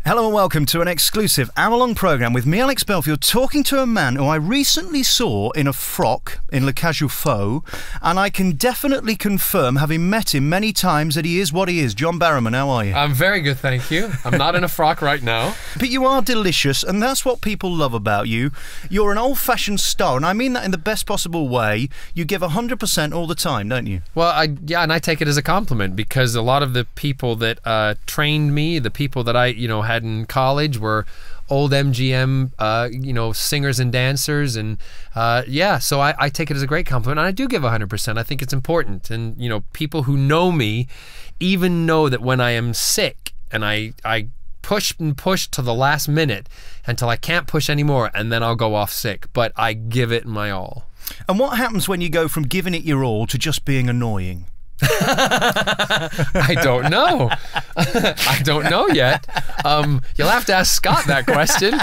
Hello and welcome to an exclusive hour-long programme with me, AleX Belfield, talking to a man who I recently saw in a frock in Le Cage aux Faux, and I can definitely confirm, having met him many times, that he is what he is. John Barrowman, how are you? I'm very good, thank you. I'm not in a frock right now. But you are delicious, and that's what people love about you. You're an old-fashioned star, and I mean that in the best possible way. You give 100% all the time, don't you? Well, yeah, and I take it as a compliment, because a lot of the people that trained me, the people that I, had in college were old MGM, singers and dancers, and yeah, so I take it as a great compliment, and I do give 100%. I think it's important, and people who know me even know that when I am sick and I push and push to the last minute until I can't push anymore, and then I'll go off sick, but I give it my all. And what happens when you go from giving it your all to just being annoying? I don't know. I don't know yet. You'll have to ask Scott that question.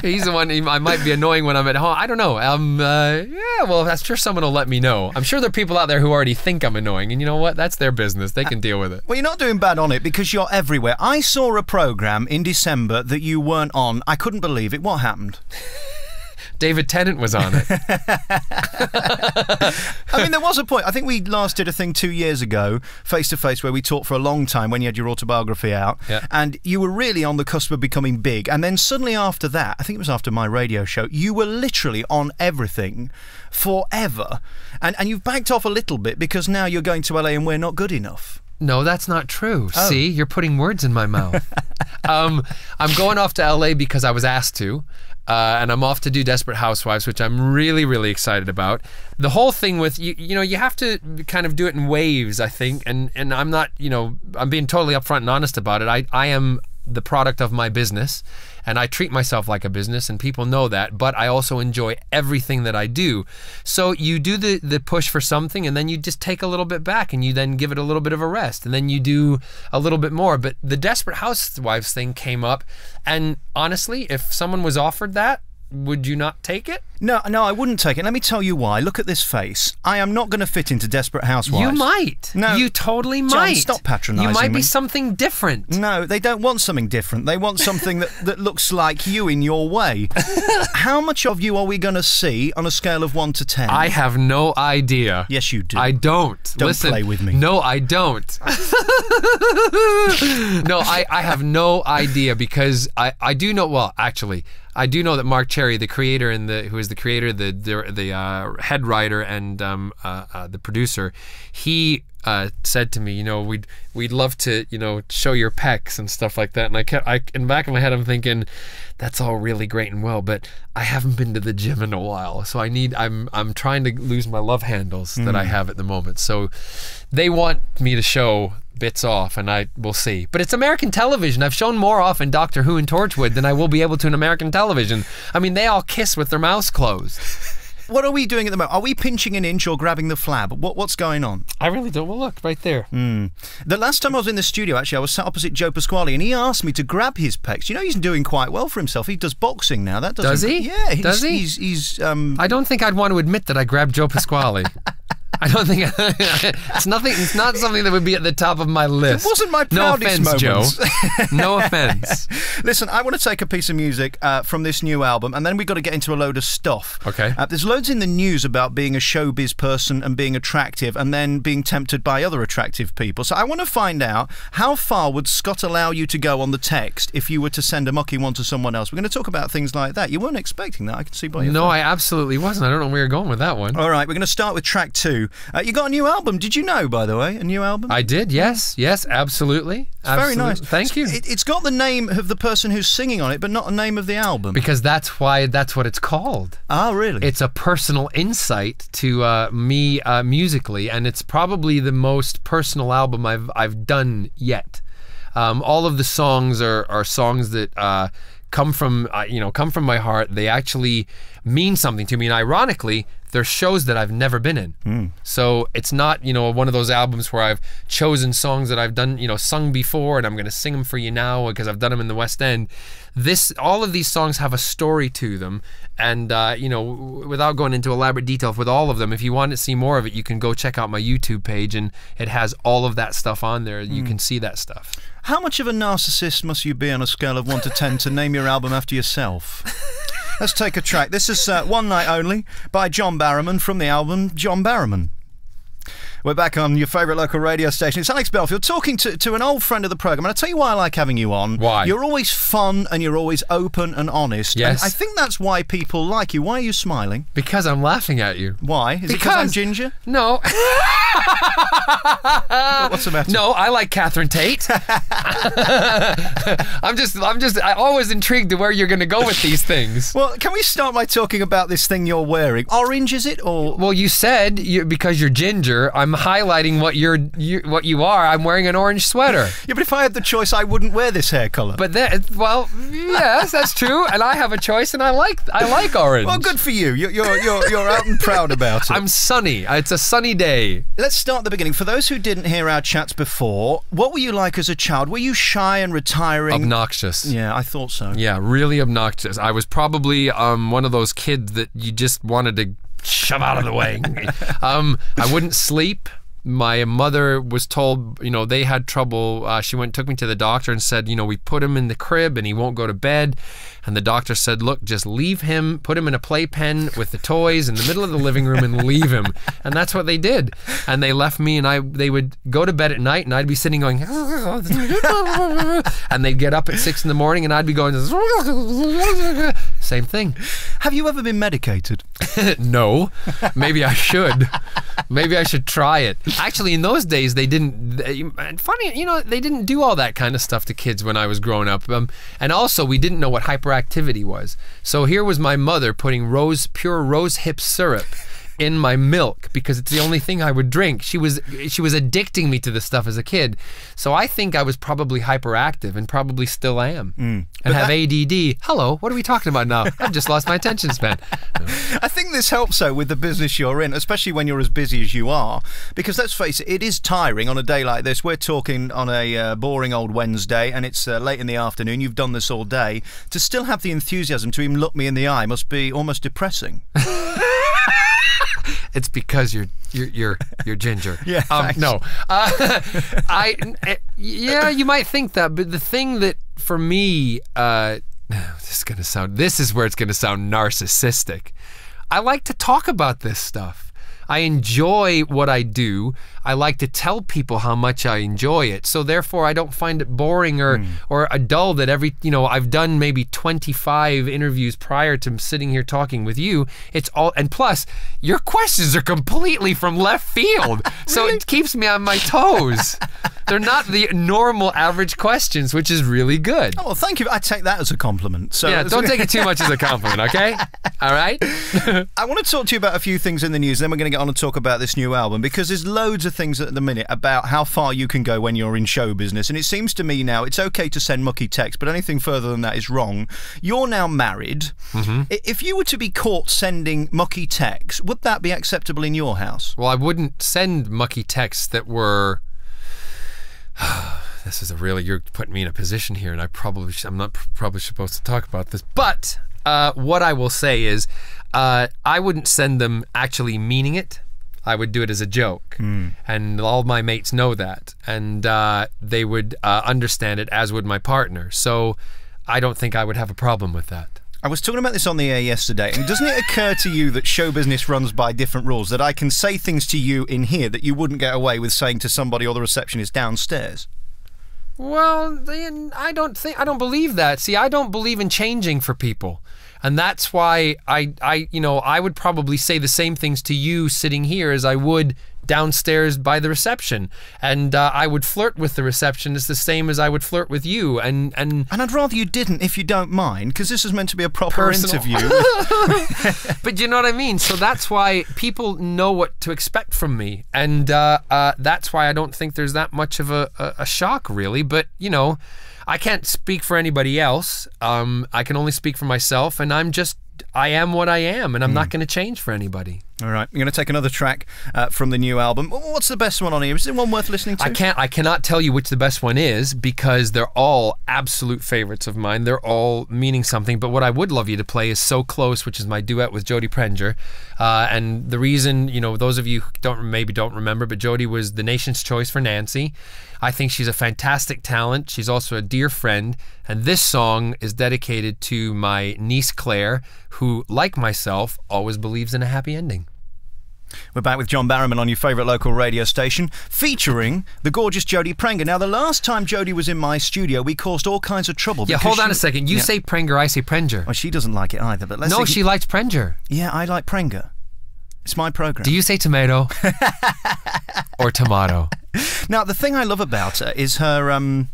He's the one. I might be annoying when I'm at home. I don't know. Yeah, well, I'm sure someone will let me know. I'm sure there are people out there who already think I'm annoying, and you know what? That's their business. They can deal with it. Well, you're not doing bad on it because you're everywhere. I saw a program in December that you weren't on. I couldn't believe it. What happened? David Tennant was on it. I mean, there was a point. I think we last did a thing 2 years ago, face to face, where we talked for a long time when you had your autobiography out, yeah. And you were really on the cusp of becoming big. And then suddenly after that, I think it was after my radio show, you were literally on everything forever. And you've backed off a little bit because now you're going to LA and we're not good enough. No, that's not true. Oh. See, you're putting words in my mouth. I'm going off to LA because I was asked to. And I'm off to do Desperate Housewives, which I'm really, really excited about. The whole thing with, you have to kind of do it in waves, I think. And I'm not, I'm being totally upfront and honest about it. I am the product of my business, and I treat myself like a business, and people know that, but I also enjoy everything that I do. So you do the push for something, and then you just take a little bit back, and you then give it a little bit of a rest, and then you do a little bit more. But the Desperate Housewives thing came up, and honestly, if someone was offered that, would you not take it? No, I wouldn't take it. Let me tell you why. Look at this face. I am not going to fit into Desperate Housewives. You might. No. You totally might. John, stop patronising me. You might be something different. No, they don't want something different. They want something that looks like you in your way. How much of you are we going to see on a scale of 1 to 10? I have no idea. Yes, you do. I don't. Don't Listen, play with me. No, I don't. No, I have no idea because I do know, well, actually, I do know that Mark Cherry, the creator who is the creator, the head writer, and the producer, he said to me, we'd love to, show your pecs and stuff like that. And in the back of my head, I'm thinking, that's all really great and well, but I haven't been to the gym in a while, so I'm trying to lose my love handles that I have at the moment. So they want me to show bits off, and I will see. But it's American television. I've shown more off in Doctor Who and Torchwood than I will be able to in American television. I mean, they all kiss with their mouths closed. What are we doing at the moment? Are we pinching an inch or grabbing the flab? What's going on? I really don't. Well, look, right there. The last time I was in the studio, actually, I was sat opposite Joe Pasquale, and he asked me to grab his pecs. He's doing quite well for himself. He does boxing now. Does he? Yeah. Does he? He's I don't think I'd want to admit that I grabbed Joe Pasquale. I don't think it's nothing. It's not something that would be at the top of my list. It wasn't my proudest moment. No offense, moments. Joe. No offense. Listen, I want to take a piece of music from this new album, and then we've got to get into a load of stuff. Okay. There's loads in the news about being a showbiz person and being attractive, and then being tempted by other attractive people. So I want to find out, how far would Scott allow you to go on the text if you were to send a mucky one to someone else? We're going to talk about things like that. You weren't expecting that. I can see by your No, face. I absolutely wasn't. I don't know where you're going with that one. All right, we're going to start with track 2. You got a new album. Did you know, by the way, a new album? I did, yes, absolutely. It's very nice. Thank you. It's got the name of the person who's singing on it, but not the name of the album. Because that's what it's called. Ah, really? It's a personal insight to me musically, and it's probably the most personal album I've done yet. All of the songs are songs that come from my heart. They actually mean something to me, and ironically, they're shows that I've never been in. So it's not, you know, one of those albums where I've chosen songs that I've done, you know, sung before and I'm going to sing them for you now because I've done them in the West End. All of these songs have a story to them, and you know, without going into elaborate detail with all of them, if you want to see more of it, you can go check out my YouTube page, and it has all of that stuff on there. You can see that stuff. How much of a narcissist must you be on a scale of 1 to 10 to name your album after yourself? Let's take a track. This is One Night Only by John Barrowman from the album John Barrowman. We're back on your favourite local radio station. It's AleX Belfield talking to an old friend of the programme. And I'll tell you why I like having you on. Why? You're always fun and you're always open and honest. Yes. And I think that's why people like you. Why are you smiling? Because I'm laughing at you. Why? Is it because I'm ginger? No. What's the matter? No, I like Catherine Tate. I'm always intrigued to where you're going to go with these things. Well, can we start by talking about this thing you're wearing? Orange, is it? Or well, you said because you're ginger, I'm highlighting what you are. I'm wearing an orange sweater. Yeah, but if I had the choice, I wouldn't wear this hair colour. But then, well, yes, that's true. And I have a choice, and I like orange. Well, good for you. You're out and proud about it. I'm sunny. It's a sunny day. Let's start at the beginning. For those who didn't hear our chats before, what were you like as a child? Were you shy and retiring? Obnoxious. Yeah, I thought so. Yeah, really obnoxious. I was probably one of those kids that you just wanted to shove out of the way. I wouldn't sleep. My mother was told, you know, they had trouble. She took me to the doctor and said, you know, we put him in the crib and he won't go to bed. And the doctor said, look, just leave him, put him in a playpen with the toys in the middle of the living room and leave him. And that's what they did. And they left me, and they would go to bed at night, and I'd be sitting going, and they'd get up at 6 in the morning, and I'd be going, same thing. Have you ever been medicated? No. Maybe I should. Maybe I should try it. Actually, in those days, they didn't. Funny, you know, they didn't do all that kind of stuff to kids when I was growing up. And also, we didn't know what hyperactivity was. So here was my mother putting pure rose hip syrup in my milk because it's the only thing I would drink. She was addicting me to this stuff as a kid. So I think I was probably hyperactive and probably still am. And have ADD. Hello, what are we talking about now? I've just lost my attention span. No. I think this helps though with the business you're in, especially when you're as busy as you are, because let's face it is tiring on a day like this. We're talking on a boring old Wednesday and it's late in the afternoon. You've done this all day. To still have the enthusiasm to even look me in the eye must be almost depressing. It's because you're ginger. Yeah. No. Yeah, you might think that, but the thing that for me, this is where it's gonna sound narcissistic. I like to talk about this stuff. I enjoy what I do. I like to tell people how much I enjoy it. So therefore, I don't find it boring or dull that I've done maybe 25 interviews prior to sitting here talking with you. It's all, and plus, your questions are completely from left field. So it keeps me on my toes. They're not the normal average questions, which is really good. Oh, well, thank you. I take that as a compliment. So yeah, don't take it too much as a compliment, okay? All right? I want to talk to you about a few things in the news, then we're going to get on and talk about this new album, because there's loads of things at the minute about how far you can go when you're in show business, and it seems to me now it's okay to send mucky texts, but anything further than that is wrong. You're now married. If you were to be caught sending mucky texts, would that be acceptable in your house? Well, I wouldn't send mucky texts that were... This is you're putting me in a position here, and I'm not probably supposed to talk about this, but what I will say is I wouldn't send them actually meaning it. I would do it as a joke, and all my mates know that, and they would understand it, as would my partner. So I don't think I would have a problem with that. I was talking about this on the air yesterday, and doesn't it occur to you that show business runs by different rules, that I can say things to you in here that you wouldn't get away with saying to somebody or the receptionist downstairs? Well, I don't believe that. See, I don't believe in changing for people. And that's why I would probably say the same things to you sitting here as I would downstairs by the reception, and I would flirt with the receptionist the same as I would flirt with you, and I'd rather you didn't, if you don't mind, because this is meant to be a proper interview. But you know what I mean. So that's why people know what to expect from me, and that's why I don't think there's that much of a shock, really. But you know, I can't speak for anybody else. I can only speak for myself, and I am what I am, and I'm not going to change for anybody. All right, I'm going to take another track from the new album. What's the best one on here? Is there one worth listening to? I cannot tell you which the best one is because they're all absolute favorites of mine. They're all meaning something. But what I would love you to play is So Close, which is my duet with Jodie Prenger. And the reason, those of you who maybe don't remember, but Jodie was the nation's choice for Nancy. I think she's a fantastic talent. She's also a dear friend. And this song is dedicated to my niece Claire, who, like myself, always believes in a happy ending. We're back with John Barrowman on your favourite local radio station, featuring the gorgeous Jodie Prenger. Now, the last time Jodie was in my studio, we caused all kinds of trouble. Yeah, hold on a second. You say Prenger, I say Prenger. Well, she doesn't like it either. But let's No, she likes Prenger. Yeah, I like Prenger. It's my programme. Do you say tomato or tomato? Now, the thing I love about her is her...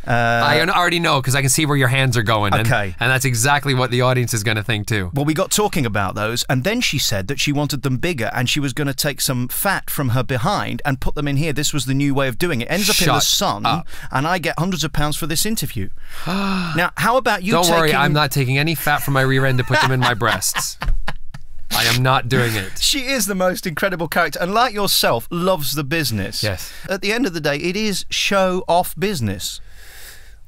I already know because I can see where your hands are going. Okay. And that's exactly what the audience is going to think too. Well, we got talking about those, and then she said that she wanted them bigger and she was going to take some fat from her behind and put them in here. This was the new way of doing it. Ends up in the sun, and I get hundreds of pounds for this interview. Now, how about you Don't worry, I'm not taking any fat from my rear end to put them in my breasts. I am not doing it. She is the most incredible character, and like yourself, loves the business. Yes. At the end of the day, it is show-off business.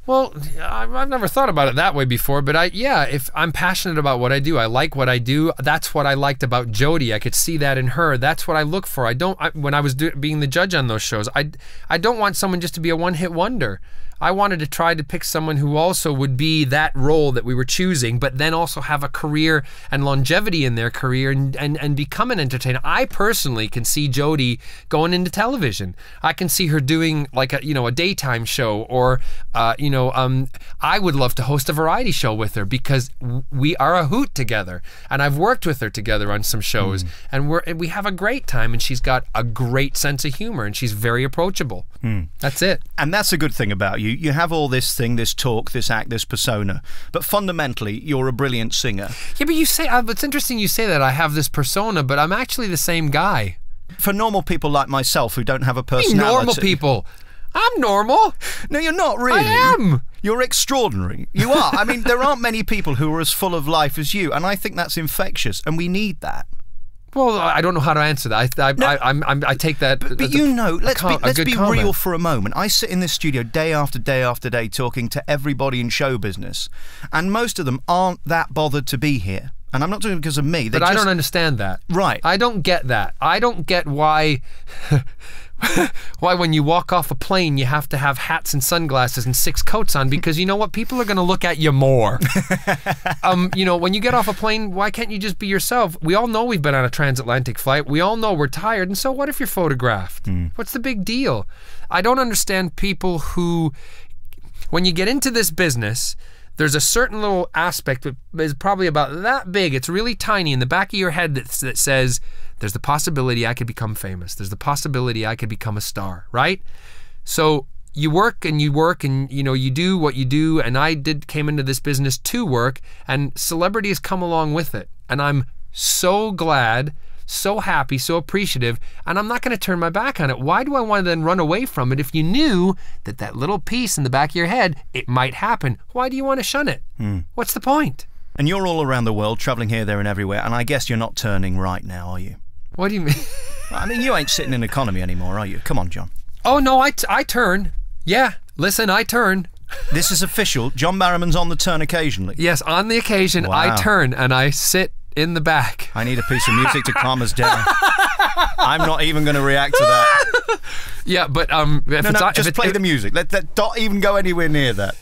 Well, I've never thought about it that way before, but if I'm passionate about what I do, I like what I do. That's what I liked about Jodie. I could see that in her. That's what I look for. When I was being the judge on those shows, I don't want someone just to be a one-hit wonder. I wanted to try to pick someone who also would be that role that we were choosing, but then also have a career and longevity in their career and become an entertainer. I personally can see Jodie going into television. I can see her doing like a daytime show, or I would love to host a variety show with her because we are a hoot together, and I've worked with her together on some shows, and we have a great time, and she's got a great sense of humor, and she's very approachable. That's it. And that's a good thing about you. You have all this thing, this talk, this act, this persona, but fundamentally, you're a brilliant singer. Yeah, but you say, it's interesting you say that I have this persona, but I'm actually the same guy. For normal people like myself who don't have a personality. Normal people. I'm normal. No, you're not really. I am. You're extraordinary. You are. I mean, there aren't many people who are as full of life as you, and I think that's infectious, and we need that. Well, I don't know how to answer that. I take that. But let's be real for a moment. I sit in this studio day after day after day talking to everybody in show business, and most of them aren't that bothered to be here. And I'm not doing it because of me. But I don't understand that. Right. I don't get that. I don't get why... why when you walk off a plane you have to have hats and sunglasses and 6 coats on, because you know what, people are going to look at you more. When you get off a plane, why can't you just be yourself? We all know we've been on a transatlantic flight. We all know we're tired, and so what if you're photographed? What's the big deal? I don't understand people who, when you get into this business, there's a certain little aspect that is probably about that big. It's really tiny in the back of your head that says, there's the possibility I could become famous. There's the possibility I could become a star, right? So you work and you do what you do, and I came into this business to work, and celebrity has come along with it. And I'm so glad, so happy, so appreciative, and I'm not going to turn my back on it. Why do I want to then run away from it if you knew that little piece in the back of your head, it might happen? Why do you want to shun it? What's the point? And you're all around the world, travelling here, there and everywhere, and I guess you're not turning right now, are you? What do you mean? I mean, you ain't sitting in economy anymore, are you? Come on, John. Oh, no, I turn. Yeah, listen, I turn. This is official. John Barrowman's on the turn occasionally. Yes, on the occasion, wow. I turn and I sit in the back. I need a piece of music to calm us down. I'm not even going to react to that. Yeah, but just play the music. Don't even go anywhere near that.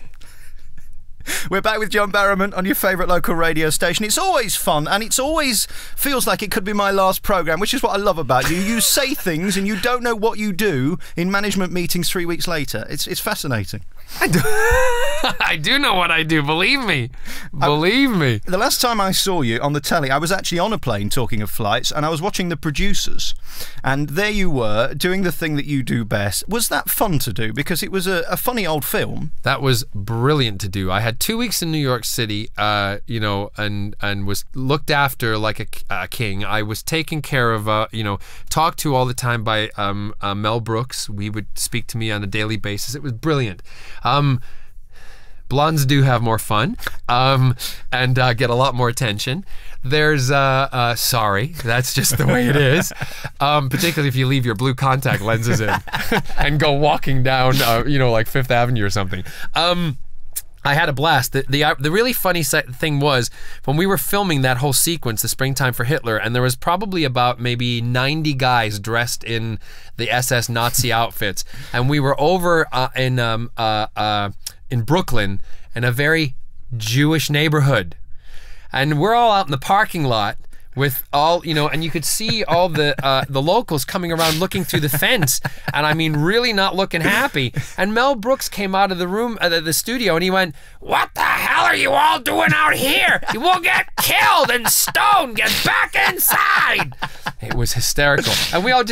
We're back with John Barrowman on your favourite local radio station. It's always fun, and it always feels like it could be my last programme, which is what I love about you. You say things and you don't know what you do in management meetings 3 weeks later. It's fascinating. I do know what I do, believe me. Believe me. The last time I saw you on the telly, I was actually on a plane, talking of flights, and I was watching The Producers. And there you were, doing the thing that you do best. Was that fun to do? Because it was a funny old film. That was brilliant to do. I had 2 weeks in New York City, and was looked after like a king. I was taken care of, talked to all the time by Mel Brooks. We would speak to me on a daily basis. It was brilliant. Blondes do have more fun and get a lot more attention. There's sorry, that's just the way it is. Particularly if you leave your blue contact lenses in and go walking down, like Fifth Avenue or something. I had a blast. The really funny thing was when we were filming that whole sequence, the Springtime for Hitler, and there was probably about maybe 90 guys dressed in the SS Nazi outfits, and we were over in Brooklyn in a very Jewish neighborhood, and we're all out in the parking lot with all, and you could see all the locals coming around looking through the fence, and I mean really not looking happy. And Mel Brooks came out of the room, the studio, and he went, "What the hell are you all doing out here? You will get killed and stoned. Get back inside." It was hysterical, and we all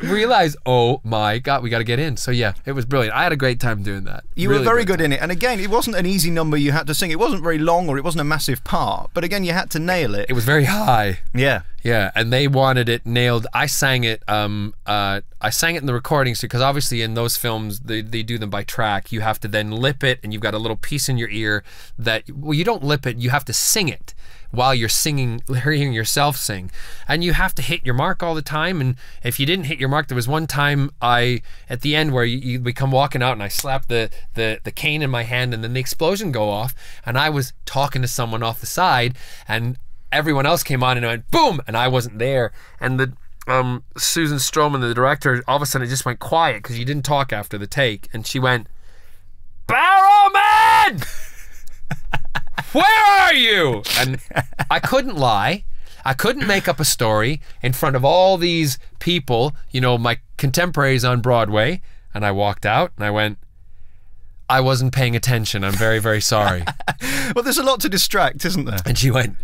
realized, oh my God, we got to get in. So yeah, it was brilliant. I had a great time doing that. You were very good in it, and again, it wasn't an easy number you had to sing. It wasn't very long, or it wasn't a massive part, but again, you had to nail it. It was very high. Yeah. Yeah, and they wanted it nailed. I sang it in the recordings because obviously in those films they do them by track. You have to then lip it, and you've got a little piece in your ear that, well, you don't lip it, you have to sing it while you're singing, hearing yourself sing, and you have to hit your mark all the time. And if you didn't hit your mark, there was one time at the end where we come walking out and I slapped the cane in my hand, and then the explosion go off, and I was talking to someone off the side, and everyone else came on and went boom, and I wasn't there. And the Susan Stroman, the director, all of a sudden it just went quiet because you didn't talk after the take, and she went, "Barrowman, where are you?" And I couldn't lie. I couldn't make up a story in front of all these people, my contemporaries on Broadway. And I walked out and I went, "I wasn't paying attention. I'm very, very sorry." Well, there's a lot to distract, isn't there? And she went,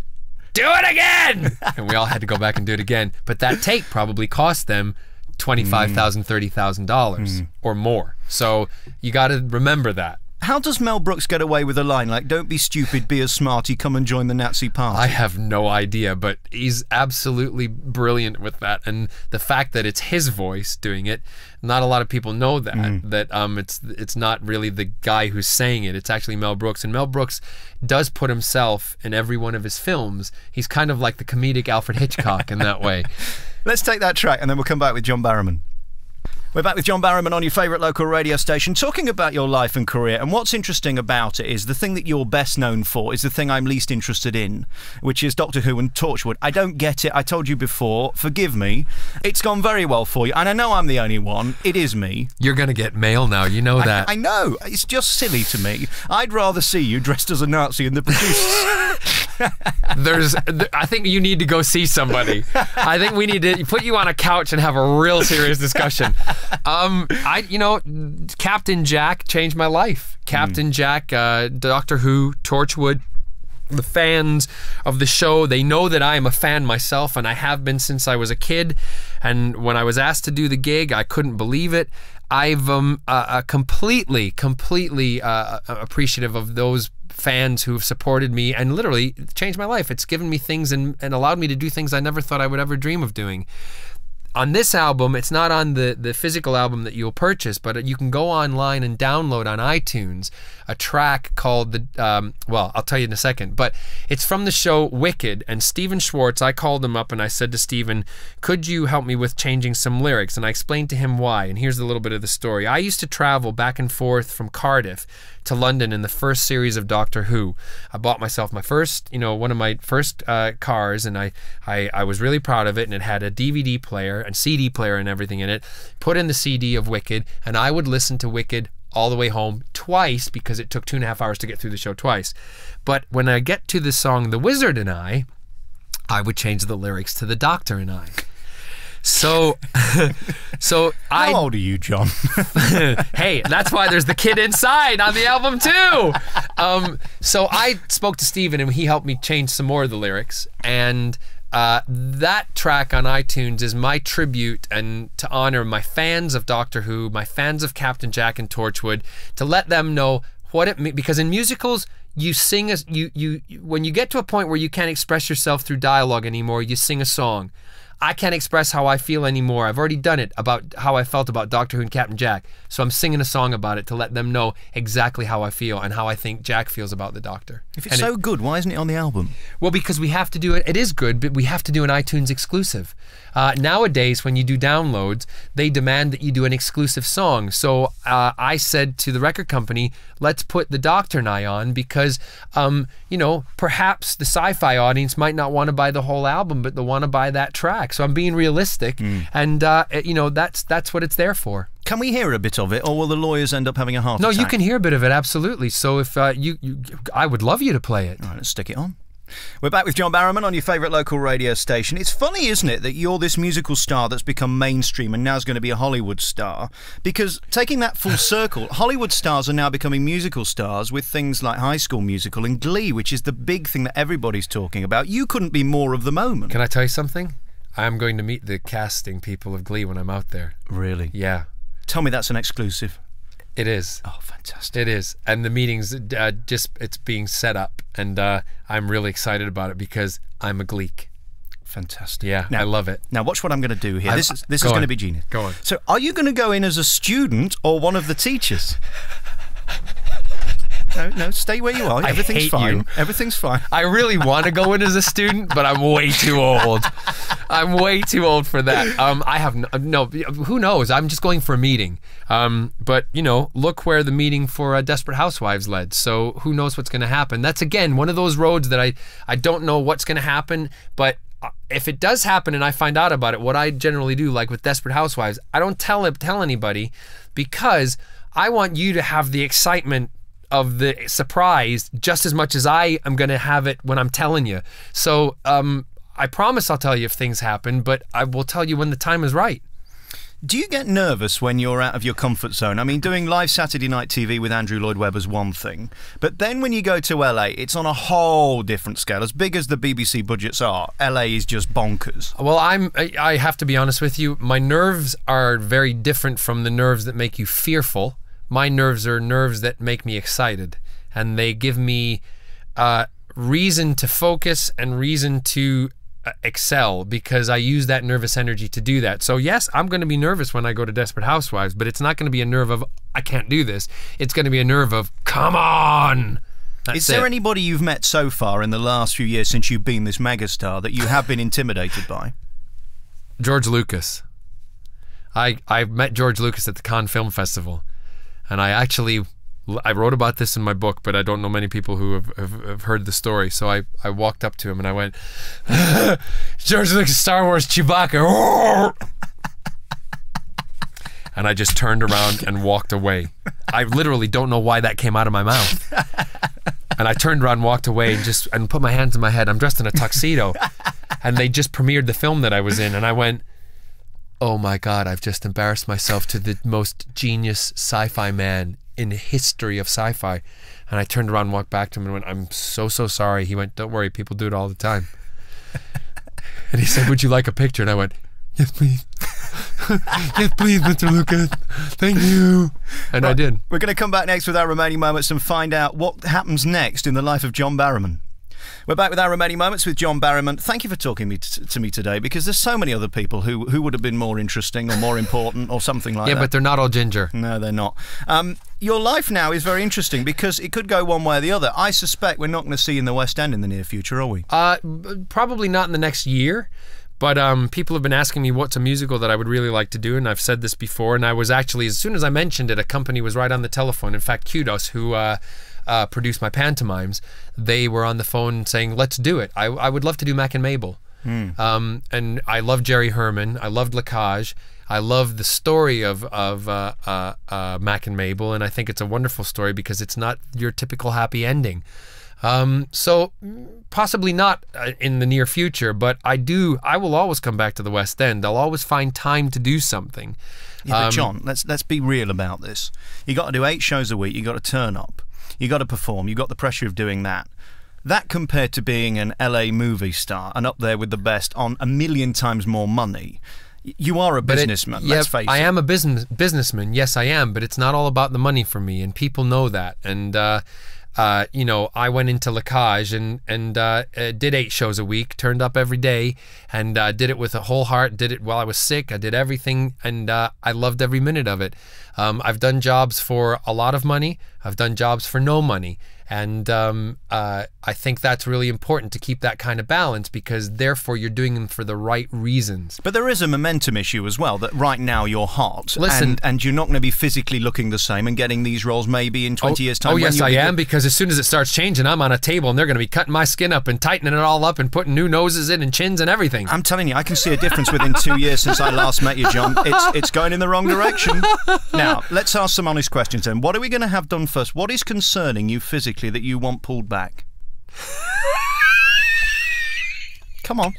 "Do it again!" And we all had to go back and do it again. But that take probably cost them $25,000, $30,000 or more. So you got to remember that. How does Mel Brooks get away with a line like, "Don't be stupid, be a smarty, come and join the Nazi party"? I have no idea, but he's absolutely brilliant with that. And the fact that it's his voice doing it, not a lot of people know that, it's not really the guy who's saying it. It's actually Mel Brooks. And Mel Brooks does put himself in every one of his films. He's kind of like the comedic Alfred Hitchcock in that way. Let's take that track and then we'll come back with John Barrowman. We're back with John Barrowman on your favourite local radio station, talking about your life and career. And what's interesting about it is the thing that you're best known for is the thing I'm least interested in, which is Doctor Who and Torchwood. I don't get it. I told you before. Forgive me. It's gone very well for you. And I know I'm the only one. It is me. You're going to get mail now. You know that. I know. It's just silly to me. I'd rather see you dressed as a Nazi in the producers. I think you need to go see somebody. I think we need to put you on a couch and have a real serious discussion. Captain Jack changed my life. Captain Jack, Doctor Who, Torchwood. The fans of the show, they know that I am a fan myself, and I have been since I was a kid. And when I was asked to do the gig, I couldn't believe it. I've completely appreciative of those fans who have supported me and literally changed my life. It's given me things and allowed me to do things I never thought I would ever dream of doing. On this album, it's not on the physical album that you'll purchase, but you can go online and download on iTunes a track called well, I'll tell you in a second, but it's from the show Wicked. And Stephen Schwartz, I called him up and I said to Stephen, "Could you help me with changing some lyrics?" And I explained to him why. And here's a little bit of the story. I used to travel back and forth from Cardiff to London in the first series of Doctor Who. I bought myself my first, one of my first cars, and I was really proud of it, and it had a DVD player and CD player and everything in it. Put in the CD of Wicked, and I would listen to Wicked all the way home twice because it took 2.5 hours to get through the show twice. But when I get to the song The Wizard and I would change the lyrics to The Doctor and I. So How old are you, John? Hey, that's why there's the kid inside on the album too. So I spoke to Stephen and he helped me change some more of the lyrics, and that track on iTunes is my tribute and to honor my fans of Doctor Who, my fans of Captain Jack and Torchwood, to let them know what it means. Because in musicals, you sing when you get to a point where you can't express yourself through dialogue anymore, you sing a song. I can't express how I feel anymore. I've already done it about how I felt about Doctor Who and Captain Jack. So I'm singing a song about it to let them know exactly how I feel and how I think Jack feels about the Doctor. If it's so good, why isn't it on the album? Well, because we have to do it. It is good, but we have to do an iTunes exclusive. Nowadays, when you do downloads, they demand that you do an exclusive song. So I said to the record company, let's put the Doctor and I on because, you know, perhaps the sci-fi audience might not want to buy the whole album, but they'll want to buy that track. So I'm being realistic, and you know, that's what it's there for. Can we hear a bit of it, or will the lawyers end up having a heart attack? No, you can hear a bit of it, absolutely. So if I would love you to play it. All right, let's stick it on. We're back with John Barrowman on your favourite local radio station. It's funny, isn't it, that you're this musical star that's become mainstream and now is going to be a Hollywood star? Because taking that full circle, Hollywood stars are now becoming musical stars with things like High School Musical and Glee, which is the big thing that everybody's talking about. You couldn't be more of the moment. Can I tell you something? I'm going to meet the casting people of Glee when I'm out there. Really? Yeah. Tell me that's an exclusive. It is. Oh, fantastic. It is. And the meeting's it's being set up, and I'm really excited about it because I'm a Gleek. Fantastic. Yeah, now, I love it. Now watch what I'm going to do here. This is going to be genius. Go on. So are you going to go in as a student or one of the teachers? No, stay where you are. Everything's fine. Everything's fine. I really want to go in as a student, but I'm way too old. I'm way too old for that. I have no. Who knows? I'm just going for a meeting. But you know, look where the meeting for Desperate Housewives led. So who knows what's going to happen? That's again one of those roads that I don't know what's going to happen, but if it does happen and I find out about it, what I generally do, like with Desperate Housewives, I don't tell anybody because I want you to have the excitement of the surprise just as much as I am going to have it when I'm telling you. So I promise I'll tell you if things happen, but I will tell you when the time is right. Do you get nervous when you're out of your comfort zone? I mean, doing live Saturday night TV with Andrew Lloyd Webber's one thing, but then when you go to LA, it's on a whole different scale. As big as the BBC budgets are, LA is just bonkers. Well, I have to be honest with you. My nerves are very different from the nerves that make you fearful. My nerves are nerves that make me excited, and they give me reason to focus and reason to excel because I use that nervous energy to do that. So yes, I'm going to be nervous when I go to Desperate Housewives, but it's not going to be a nerve of I can't do this. It's going to be a nerve of come on. That's Is there anybody you've met so far in the last few years since you've been this megastar that you have been intimidated by? George Lucas. I met George Lucas at the Cannes Film Festival. And I wrote about this in my book, but I don't know many people who have heard the story. So I walked up to him and I went, George Lucas, Star Wars, Chewbacca. And I just turned around and walked away. I literally don't know why that came out of my mouth. And I turned around and walked away and put my hands in my head. I'm dressed in a tuxedo. And they just premiered the film that I was in. And I went, oh my God, I've just embarrassed myself to the most genius sci-fi man in the history of sci-fi. And I turned around and walked back to him and went, I'm so sorry. He went, don't worry, people do it all the time. And he said, would you like a picture? And I went, yes, please. Yes, please, Mr. Lucas. Thank you. And I did. We're going to come back next with our remaining moments and find out what happens next in the life of John Barrowman. We're back with our remaining moments with John Barrowman. Thank you for talking to me today, because there's so many other people who would have been more interesting or more important or something like that. Yeah, but they're not all ginger. No, they're not. Your life now is very interesting because it could go one way or the other. I suspect we're not going to see you in the West End in the near future, are we? Probably not in the next year. But people have been asking me what's a musical that I would really like to do, and I've said this before, and I was actually, as soon as I mentioned it, a company was right on the telephone. In fact, Kudos, who produced my pantomimes, they were on the phone saying, let's do it. I would love to do Mac and Mabel. And I love Jerry Herman. I loved Lacage. I love the story of Mac and Mabel, and I think it's a wonderful story because it's not your typical happy ending. So possibly not in the near future, but I will always come back to the West End. I'll always find time to do something. Yeah, but John, let's be real about this. You got to do 8 shows a week. You got to turn up. You got to perform. You got the pressure of doing that. That compared to being an LA movie star and up there with the best on 1,000,000 times more money. You are a businessman, let's face it. I am a businessman, yes I am, but it's not all about the money for me, and people know that. And you know, I went into Lacage and did 8 shows a week, turned up every day, and did it with a whole heart, did it while I was sick, I did everything, and I loved every minute of it. I've done jobs for a lot of money, I've done jobs for no money, and I think that's really important to keep that kind of balance, because therefore you're doing them for the right reasons. But there is a momentum issue as well, that right now you're hot. Listen, and you're not going to be physically looking the same and getting these roles maybe in 20 years' time. Oh, yes, I am, because as soon as it starts changing, I'm on a table and they're going to be cutting my skin up and tightening it all up and putting new noses in and chins and everything. I'm telling you, I can see a difference within 2 years since I last met you, John. It's going in the wrong direction. Now, let's ask some honest questions then. What are we going to have done first? What is concerning you physically that you want pulled back? Come on.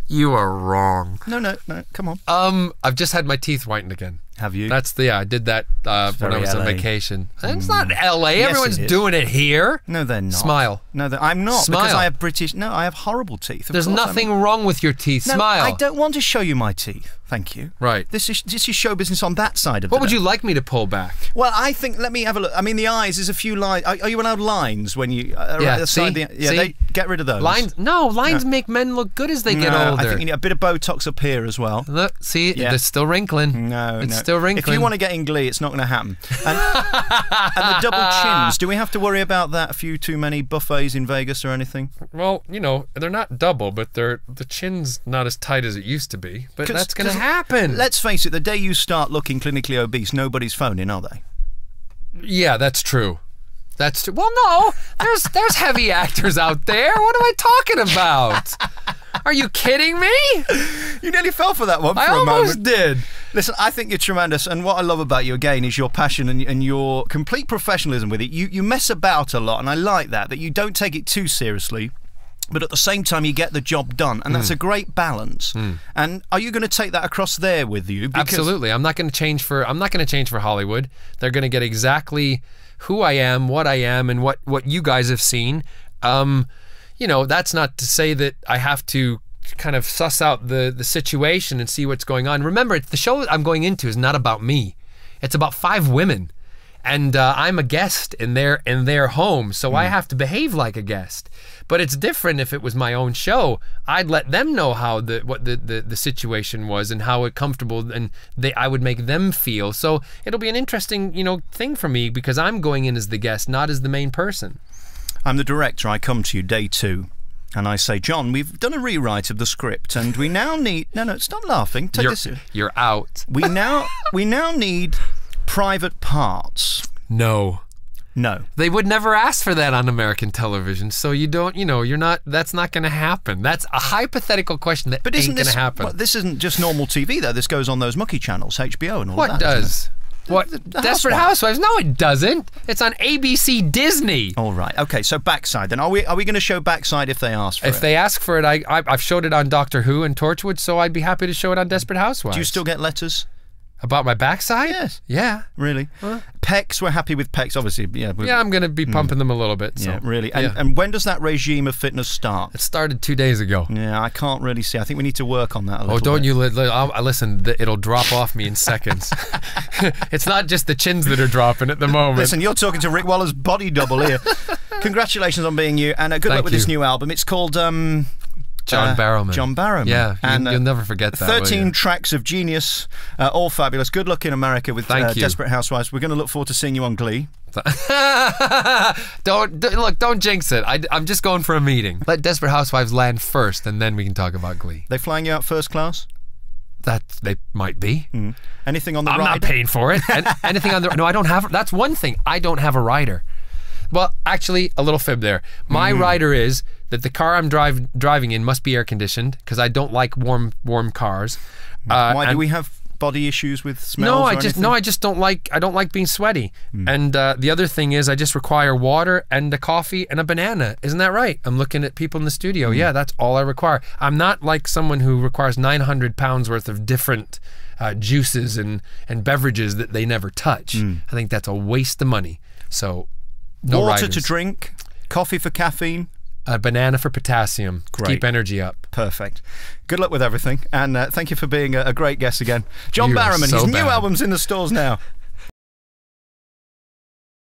You are wrong. No, come on. I've just had my teeth whitened again. Have you? I did that when I was on vacation. It's not LA. Yes, Everyone's doing it here. No, they're not. Smile. No, I'm not. Smile. Because I have British... No, I have horrible teeth. There's nothing wrong with your teeth. No, Smile. I don't want to show you my teeth. Thank you. Right. This is show business on that side of it. What would you like me to pull back? Well, I think... Let me have a look. I mean, the eyes, there's a few lines. Are you allowed lines when you... Yeah, see? They get rid of those. Lines? No, lines make men look good as they get older. I think you need a bit of Botox up here as well. Look, see? Yeah. It's still wrinkling. No, it's still wrinkling. If you want to get in Glee, it's not going to happen. And the double chins, do we have to worry about that? A few too many buffets in Vegas or anything? Well, you know, they're not double, but the chin's not as tight as it used to be. But that's going to happen. Let's face it, the day you start looking clinically obese, nobody's phoning, are they? Yeah, that's true. That's true. Well, no, there's heavy actors out there. What am I talking about? Are you kidding me? You nearly fell for that one for I a moment. almost did. Listen, I think you're tremendous, and what I love about you, again, is your passion and your complete professionalism with it. You mess about a lot, and I like that you don't take it too seriously, but at the same time you get the job done, and that's a great balance. And are you going to take that across there with you? Because absolutely. I'm not going to change for Hollywood. They're going to get exactly who I am, what I am, and what you guys have seen. You know, that's not to say that I have to kind of suss out the situation and see what's going on. Remember, the show I'm going into is not about me. It's about 5 women. And I'm a guest in their home, so I have to behave like a guest. But it's different if it was my own show. I'd let them know how what the situation was and how comfortable and I would make them feel. So it'll be an interesting, you know, thing for me, because I'm going in as the guest, not as the main person. I'm the director. I come to you day 2. And I say, John, we've done a rewrite of the script, and we now need... No, stop laughing. Take this. You're out. We now need private parts. No. They would never ask for that on American television, so you don't, you know, you're not, that's not going to happen. That's a hypothetical question that ain't going to happen. Well, this isn't just normal TV, though. This goes on those mucky channels, HBO and all that. What does? What? Desperate Housewives? No, it doesn't. It's on ABC Disney. All right. Okay, so backside. Then are we going to show backside if they ask for it? If they ask for it, I've showed it on Doctor Who and Torchwood, so I'd be happy to show it on Desperate Housewives. Do you still get letters? About my backside? Yes. Yeah. Really? Pecs, we're happy with pecs, obviously. Yeah, I'm going to be pumping them a little bit. So. Yeah, really. And when does that regime of fitness start? It started 2 days ago. Yeah, I can't really see. I think we need to work on that a little bit. Oh, don't you listen, it'll drop off me in seconds. It's not just the chins that are dropping at the moment. Listen, you're talking to Rick Waller's body double here. Congratulations on being you, and good luck with this new album. It's called... John Barrowman. John Barrowman. Yeah, and you'll never forget that. 13 tracks of genius, all fabulous. Good luck in America with Desperate Housewives. We're going to look forward to seeing you on Glee. Don't jinx it. I'm just going for a meeting. Let Desperate Housewives land first, and then we can talk about Glee. They flying you out first class? That they might be. Anything on the I'm rider? not paying for it. Anything on the... No, I don't have... That's one thing. I don't have a rider. Well, actually, a little fib there. My rider is that the car I'm driving in must be air conditioned, because I don't like warm cars. Why do we have body issues with smells? I just don't like. I don't like being sweaty. And the other thing is, I just require water and a coffee and a banana. Isn't that right? I'm looking at people in the studio. Yeah, that's all I require. I'm not like someone who requires 900 pounds worth of different juices and beverages that they never touch. I think that's a waste of money. So. No water riders. To drink, coffee for caffeine, a banana for potassium. Great. To keep energy up. Perfect. Good luck with everything, and thank you for being a great guest again. John Barrowman, his new album's in the stores now.